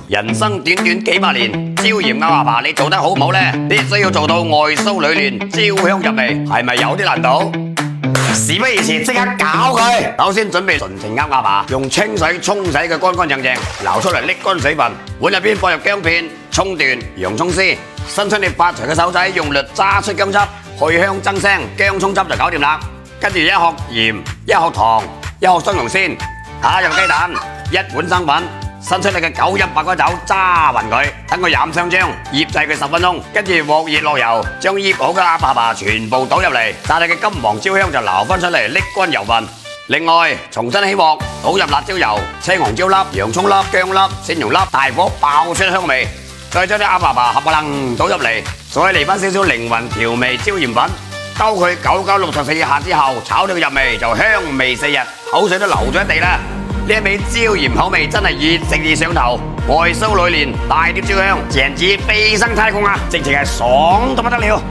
人生短短幾百年，椒鹽鴨阿爸你做得好唔好呢？必須要做到外酥裏嫩，焦香入味，係咪有啲難度？事不宜遲，即刻搞佢！首先準備純情鴨阿爸，用清水沖洗佢乾乾淨淨，撈出嚟瀝乾水分。碗入邊放入薑片、葱段、洋葱絲，伸出你發財嘅手仔，用力揸出薑汁，去香增腥，薑葱汁就搞掂啦。跟住一殼鹽、一殼糖、一殼雙蓉鮮，下入雞蛋，一碗生粉。伸出你嘅91白果酒，揸勻佢，等佢染上漿，醃製佢10分鐘，跟住鑊熱落油，將醃好嘅鴨爸爸全部倒入嚟，炸你嘅金黃焦香就撈翻出嚟，瀝乾油份。另外，重新起鑊，倒入辣椒油、青紅椒粒、洋葱粒、薑粒、鮮蓉粒，大火爆出香味，再將啲鴨爸爸合唪倒入嚟，再嚟翻少少靈魂調味椒鹽粉，兜佢9964下之後，炒到佢入味就香味4日，口水都流咗一地啦。呢一味椒鹽口味真係越食越上頭，外酥裏嫩，大碟焦香，簡直飛升太空啊！直情係爽到不得了。